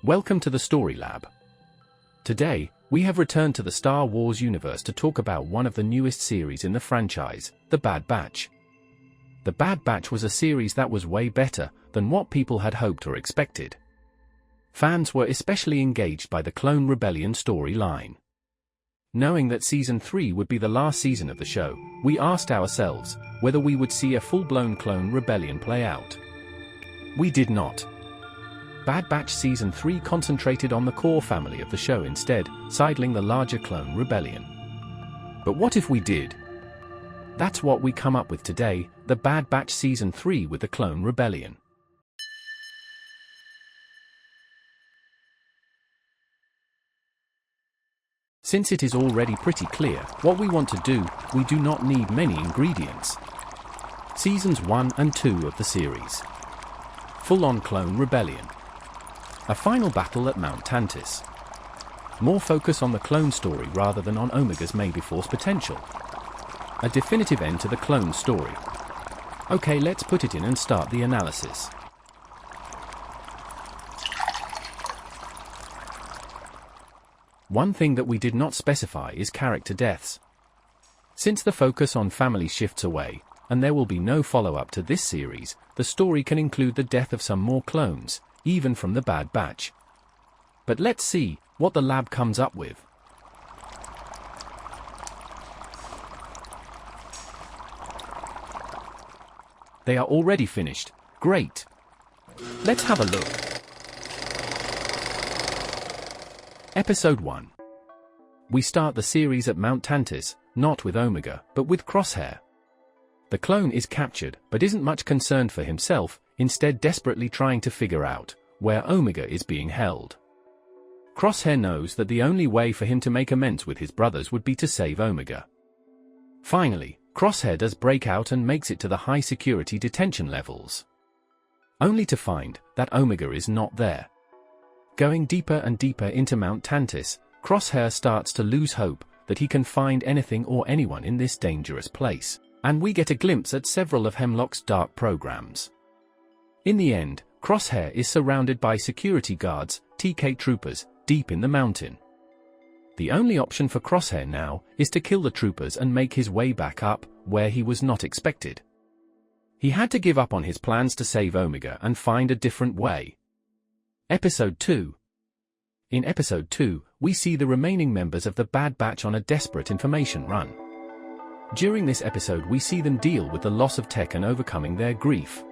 Welcome to the Story Lab. Today, we have returned to the Star Wars universe to talk about one of the newest series in the franchise, The Bad Batch. The Bad Batch was a series that was way better than what people had hoped or expected. Fans were especially engaged by the Clone Rebellion storyline. Knowing that Season 3 would be the last season of the show, we asked ourselves whether we would see a full-blown Clone Rebellion play out. We did not. Bad Batch Season 3 concentrated on the core family of the show instead, sidling the larger Clone Rebellion. But what if we did? That's what we come up with today, The Bad Batch Season 3 with the Clone Rebellion. Since it is already pretty clear what we want to do, we do not need many ingredients. Seasons 1 and 2 of the series. Full-on Clone Rebellion. A final battle at Mount Tantiss. More focus on the clone story rather than on Omega's Maybe Force potential. A definitive end to the clone story. Okay, let's put it in and start the analysis. One thing that we did not specify is character deaths. Since the focus on family shifts away, and there will be no follow-up to this series, the story can include the death of some more clones, even from the Bad Batch. But let's see what the lab comes up with. They are already finished. Great. Let's have a look. Episode 1. We start the series at Mount Tantiss, not with Omega, but with Crosshair. The clone is captured, but isn't much concerned for himself, instead desperately trying to figure out where Omega is being held. Crosshair knows that the only way for him to make amends with his brothers would be to save Omega. Finally, Crosshair does break out and makes it to the high-security detention levels. Only to find that Omega is not there. Going deeper and deeper into Mount Tantiss, Crosshair starts to lose hope that he can find anything or anyone in this dangerous place, and we get a glimpse at several of Hemlock's dark programs. In the end, Crosshair is surrounded by security guards, TK troopers, deep in the mountain. The only option for Crosshair now is to kill the troopers and make his way back up, where he was not expected. He had to give up on his plans to save Omega and find a different way. Episode 2. In Episode 2, we see the remaining members of the Bad Batch on a desperate information run. During this episode we see them deal with the loss of Tech and overcoming their grief.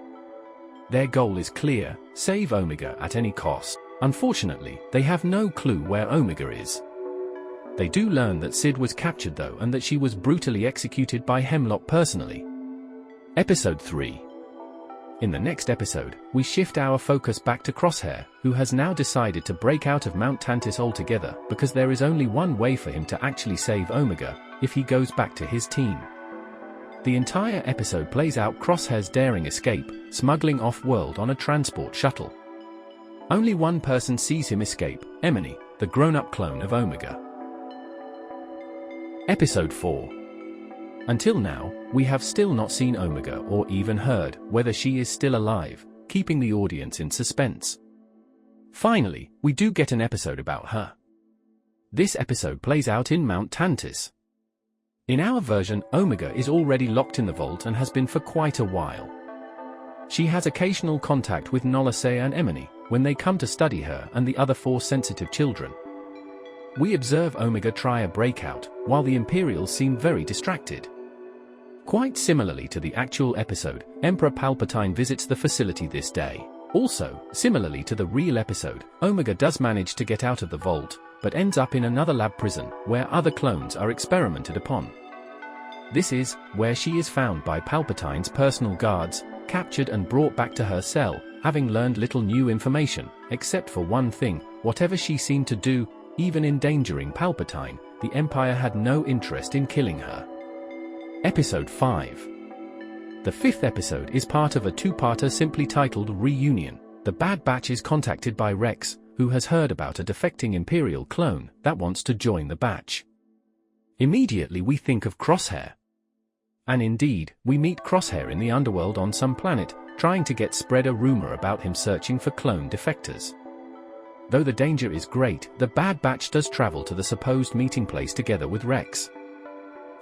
Their goal is clear: save Omega at any cost. Unfortunately, they have no clue where Omega is. They do learn that Sid was captured though, and that she was brutally executed by Hemlock personally. Episode 3. In the next episode, we shift our focus back to Crosshair, who has now decided to break out of Mount Tantiss altogether because there is only one way for him to actually save Omega: if he goes back to his team. The entire episode plays out Crosshair's daring escape, smuggling off-world on a transport shuttle. Only one person sees him escape: Emily, the grown-up clone of Omega. Episode 4. Until now, we have still not seen Omega or even heard whether she is still alive, keeping the audience in suspense. Finally, we do get an episode about her. This episode plays out in Mount Tantiss. In our version, Omega is already locked in the vault and has been for quite a while. She has occasional contact with Nolasea and Emily when they come to study her and the other Force-sensitive children. We observe Omega try a breakout, while the Imperials seem very distracted. Quite similarly to the actual episode, Emperor Palpatine visits the facility this day. Also, similarly to the real episode, Omega does manage to get out of the vault, but ends up in another lab prison, where other clones are experimented upon. This is where she is found by Palpatine's personal guards, captured and brought back to her cell, having learned little new information, except for one thing: whatever she seemed to do, even endangering Palpatine, the Empire had no interest in killing her. Episode 5. The fifth episode is part of a two-parter simply titled Reunion. The Bad Batch is contacted by Rex, who has heard about a defecting Imperial clone that wants to join the Batch. Immediately we think of Crosshair. And indeed, we meet Crosshair in the underworld on some planet, trying to get spread a rumor about him searching for clone defectors. Though the danger is great, the Bad Batch does travel to the supposed meeting place together with Rex.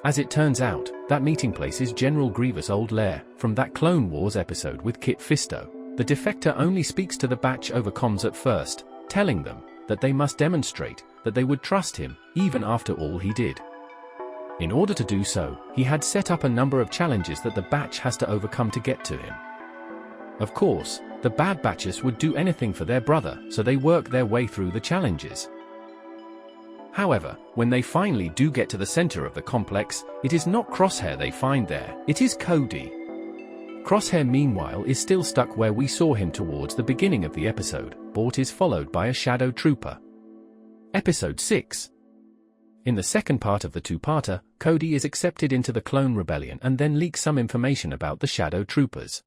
As it turns out, that meeting place is General Grievous' old lair, from that Clone Wars episode with Kit Fisto. The defector only speaks to the Batch over comms at first, telling them that they must demonstrate that they would trust him, even after all he did. In order to do so, he had set up a number of challenges that the Batch has to overcome to get to him. Of course, the Bad Batches would do anything for their brother, so they work their way through the challenges. However, when they finally do get to the center of the complex, it is not Crosshair they find there, it is Cody. Crosshair meanwhile is still stuck where we saw him towards the beginning of the episode, but is followed by a Shadow Trooper. Episode 6. In the second part of the two-parter, Cody is accepted into the Clone Rebellion and then leaks some information about the Shadow Troopers.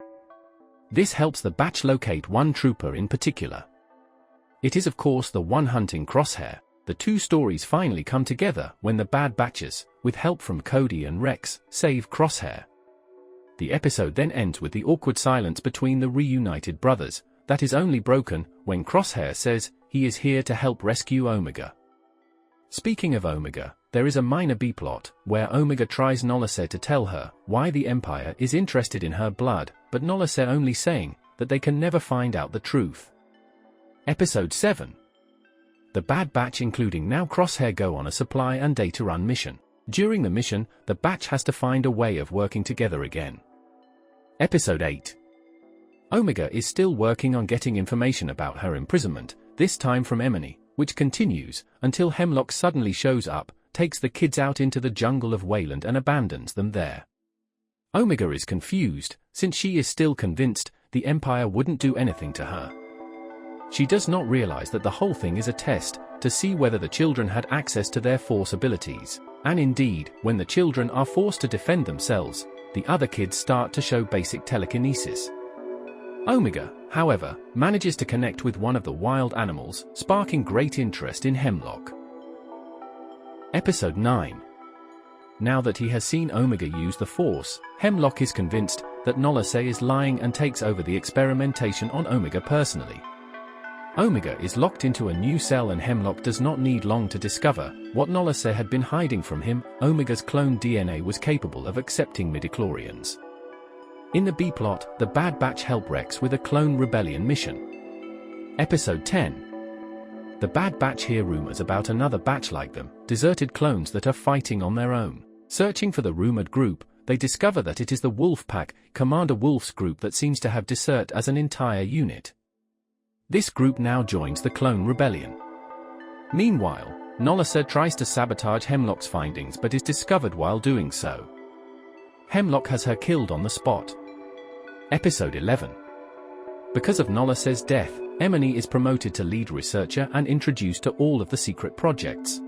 This helps the Batch locate one trooper in particular. It is of course the one hunting Crosshair. The two stories finally come together when the Bad Batches, with help from Cody and Rex, save Crosshair. The episode then ends with the awkward silence between the reunited brothers, that is only broken when Crosshair says he is here to help rescue Omega. Speaking of Omega, there is a minor B-plot, where Omega tries Nolase to tell her why the Empire is interested in her blood, but Nolase only saying that they can never find out the truth. Episode 7. The Bad Batch including now Crosshair go on a supply and data run mission. During the mission, the Batch has to find a way of working together again. Episode 8. Omega is still working on getting information about her imprisonment, this time from Emily, which continues until Hemlock suddenly shows up, takes the kids out into the jungle of Wayland and abandons them there. Omega is confused, since she is still convinced the Empire wouldn't do anything to her. She does not realize that the whole thing is a test to see whether the children had access to their Force abilities, and indeed, when the children are forced to defend themselves, the other kids start to show basic telekinesis. Omega, however, manages to connect with one of the wild animals, sparking great interest in Hemlock. Episode 9. Now that he has seen Omega use the Force, Hemlock is convinced that Nolase is lying and takes over the experimentation on Omega personally. Omega is locked into a new cell and Hemlock does not need long to discover what Nolase had been hiding from him. Omega's clone DNA was capable of accepting midichlorians. In the B-plot, the Bad Batch help Rex with a Clone Rebellion mission. Episode 10. The Bad Batch hear rumors about another batch like them, deserted clones that are fighting on their own. Searching for the rumored group, they discover that it is the Wolf Pack, Commander Wolf's group that seems to have deserted as an entire unit. This group now joins the Clone Rebellion. Meanwhile, Nolase tries to sabotage Hemlock's findings but is discovered while doing so. Hemlock has her killed on the spot. Episode 11. Because of Nolase's death, Emily is promoted to lead researcher and introduced to all of the secret projects.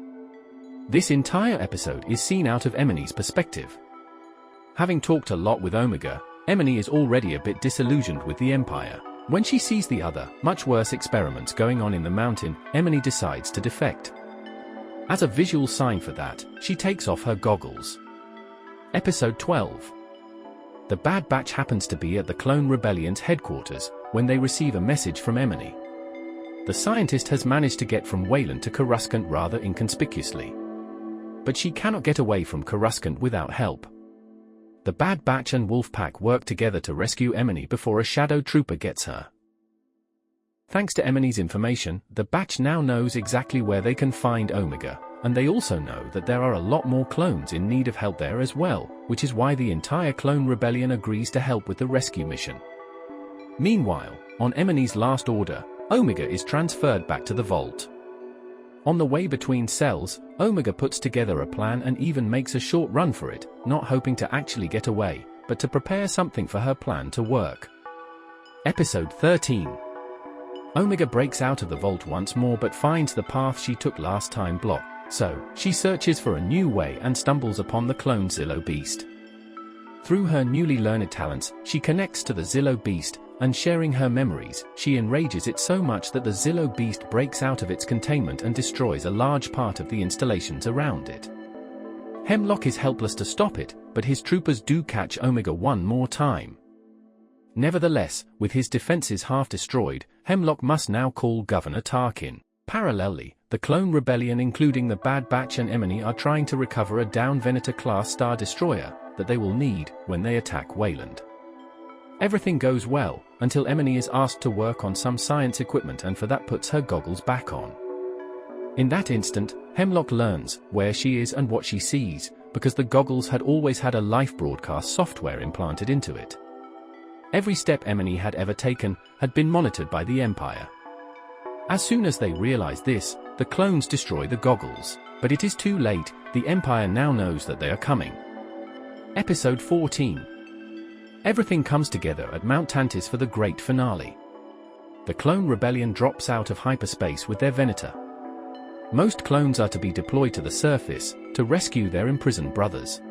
This entire episode is seen out of Emily's perspective. Having talked a lot with Omega, Emily is already a bit disillusioned with the Empire. When she sees the other, much worse experiments going on in the mountain, Emily decides to defect. As a visual sign for that, she takes off her goggles. Episode 12. The Bad Batch happens to be at the Clone Rebellion's headquarters when they receive a message from Emily. The scientist has managed to get from Wayland to Coruscant rather inconspicuously. But she cannot get away from Coruscant without help. The Bad Batch and Wolfpack work together to rescue Emily before a Shadow Trooper gets her. Thanks to Emily's information, the Batch now knows exactly where they can find Omega, and they also know that there are a lot more clones in need of help there as well, which is why the entire Clone Rebellion agrees to help with the rescue mission. Meanwhile, on Emily's last order, Omega is transferred back to the vault. On the way between cells, Omega puts together a plan and even makes a short run for it, not hoping to actually get away, but to prepare something for her plan to work. Episode 13. Omega breaks out of the vault once more but finds the path she took last time blocked, so she searches for a new way and stumbles upon the clone Zillo Beast. Through her newly learned talents, she connects to the Zillo Beast, and sharing her memories, she enrages it so much that the Zillo Beast breaks out of its containment and destroys a large part of the installations around it. Hemlock is helpless to stop it, but his troopers do catch Omega one more time. Nevertheless, with his defenses half destroyed, Hemlock must now call Governor Tarkin. Parallelly, the clone rebellion including the Bad Batch and Emily are trying to recover a down Venator-class Star Destroyer that they will need when they attack Wayland. Everything goes well, until Emily is asked to work on some science equipment and for that puts her goggles back on. In that instant, Hemlock learns where she is and what she sees, because the goggles had always had a life broadcast software implanted into it. Every step Emily had ever taken had been monitored by the Empire. As soon as they realize this, the clones destroy the goggles, but it is too late. The Empire now knows that they are coming. Episode 14. Everything comes together at Mount Tantiss for the great finale. The clone rebellion drops out of hyperspace with their Venator. Most clones are to be deployed to the surface to rescue their imprisoned brothers.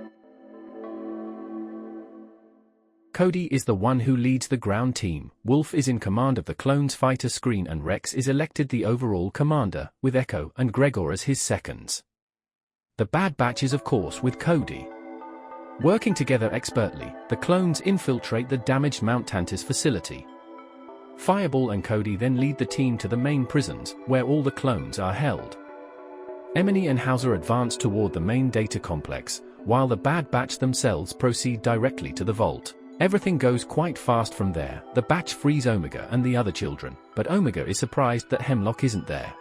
Cody is the one who leads the ground team, Wolf is in command of the clones fighter screen and Rex is elected the overall commander, with Echo and Gregor as his seconds. The Bad Batch is of course with Cody. Working together expertly, the clones infiltrate the damaged Mount Tantiss facility. Fireball and Cody then lead the team to the main prisons, where all the clones are held. Emily and Hauser advance toward the main data complex, while the Bad Batch themselves proceed directly to the vault. Everything goes quite fast from there. The Batch frees Omega and the other children, but Omega is surprised that Hemlock isn't there.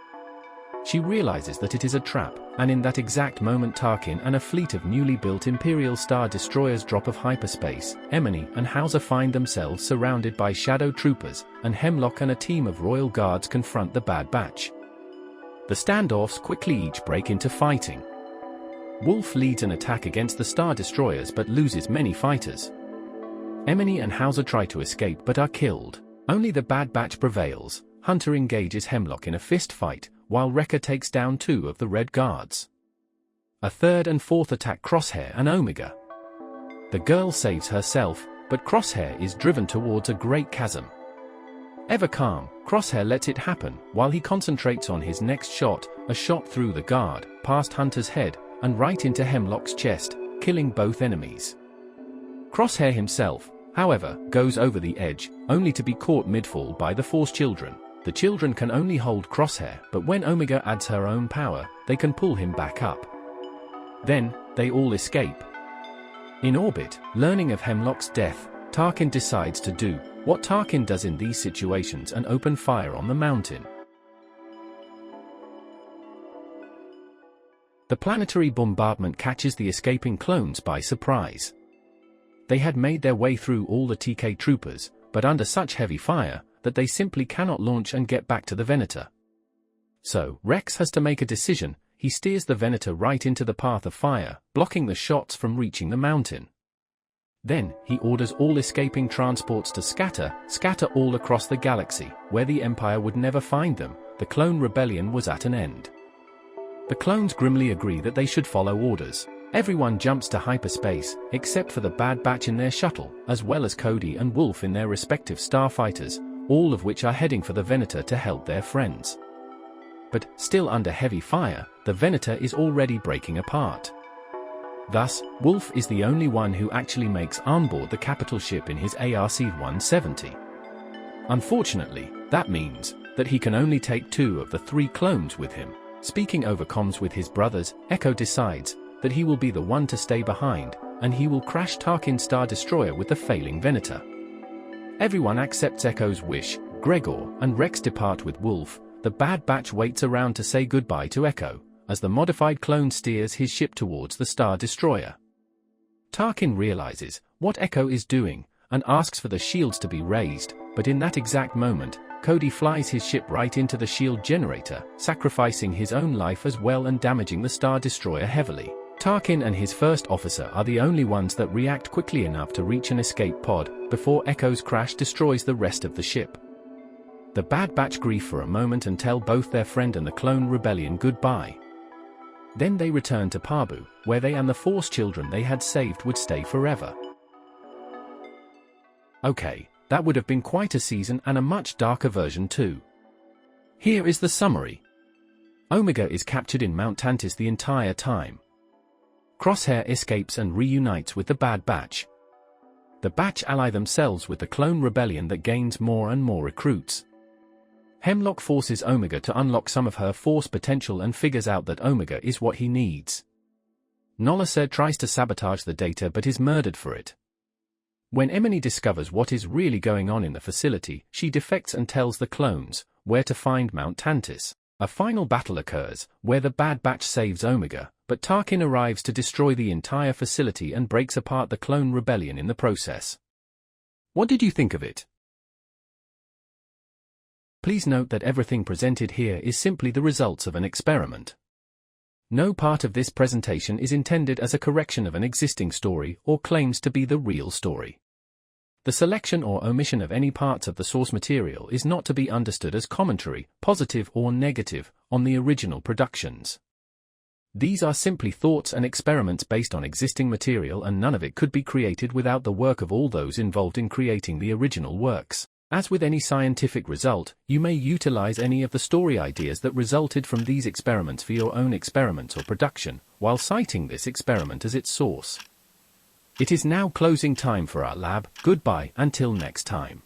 She realizes that it is a trap, and in that exact moment Tarkin and a fleet of newly built Imperial Star Destroyers drop off hyperspace. Emily and Hauser find themselves surrounded by Shadow Troopers, and Hemlock and a team of Royal Guards confront the Bad Batch. The standoffs quickly each break into fighting. Wolf leads an attack against the Star Destroyers but loses many fighters. Emily and Hauser try to escape but are killed. Only the Bad Batch prevails. Hunter engages Hemlock in a fist fight, while Wrecker takes down 2 of the Red Guards. A third and fourth attack Crosshair and Omega. The girl saves herself, but Crosshair is driven towards a great chasm. Ever calm, Crosshair lets it happen, while he concentrates on his next shot, a shot through the guard, past Hunter's head, and right into Hemlock's chest, killing both enemies. Crosshair himself, however, goes over the edge, only to be caught mid-fall by the Force children. The children can only hold Crosshair, but when Omega adds her own power, they can pull him back up. Then, they all escape. In orbit, learning of Hemlock's death, Tarkin decides to do what Tarkin does in these situations and open fire on the mountain. The planetary bombardment catches the escaping clones by surprise. They had made their way through all the TK troopers, but under such heavy fire, that they simply cannot launch and get back to the Venator. So, Rex has to make a decision. He steers the Venator right into the path of fire, blocking the shots from reaching the mountain. Then, he orders all escaping transports to scatter all across the galaxy, where the Empire would never find them. The clone rebellion was at an end. The clones grimly agree that they should follow orders. Everyone jumps to hyperspace, except for the Bad Batch in their shuttle, as well as Cody and Wolf in their respective starfighters, all of which are heading for the Venator to help their friends. But, still under heavy fire, the Venator is already breaking apart. Thus, Wolf is the only one who actually makes onboard the capital ship in his ARC-170. Unfortunately, that means that he can only take 2 of the 3 clones with him. Speaking over comms with his brothers, Echo decides that he will be the one to stay behind, and he will crash Tarkin's Star Destroyer with the failing Venator. Everyone accepts Echo's wish. Gregor and Rex depart with Wolf. The Bad Batch waits around to say goodbye to Echo, as the modified clone steers his ship towards the Star Destroyer. Tarkin realizes what Echo is doing, and asks for the shields to be raised, but in that exact moment, Cody flies his ship right into the shield generator, sacrificing his own life as well and damaging the Star Destroyer heavily. Tarkin and his first officer are the only ones that react quickly enough to reach an escape pod, before Echo's crash destroys the rest of the ship. The Bad Batch grieve for a moment and tell both their friend and the clone rebellion goodbye. Then they return to Pabu, where they and the Force children they had saved would stay forever. Okay, that would have been quite a season and a much darker version too. Here is the summary. Omega is captured in Mount Tantiss the entire time. Crosshair escapes and reunites with the Bad Batch. The batch ally themselves with the clone rebellion that gains more and more recruits. Hemlock forces Omega to unlock some of her force potential and figures out that Omega is what he needs. Nolased tries to sabotage the data but is murdered for it. When Emily discovers what is really going on in the facility, she defects and tells the clones where to find Mount Tantis. A final battle occurs, where the Bad Batch saves Omega, but Tarkin arrives to destroy the entire facility and breaks apart the clone rebellion in the process. What did you think of it? Please note that everything presented here is simply the results of an experiment. No part of this presentation is intended as a correction of an existing story or claims to be the real story. The selection or omission of any parts of the source material is not to be understood as commentary, positive or negative, on the original productions. These are simply thoughts and experiments based on existing material, and none of it could be created without the work of all those involved in creating the original works. As with any scientific result, you may utilize any of the story ideas that resulted from these experiments for your own experiments or production, while citing this experiment as its source. It is now closing time for our lab. Goodbye until next time.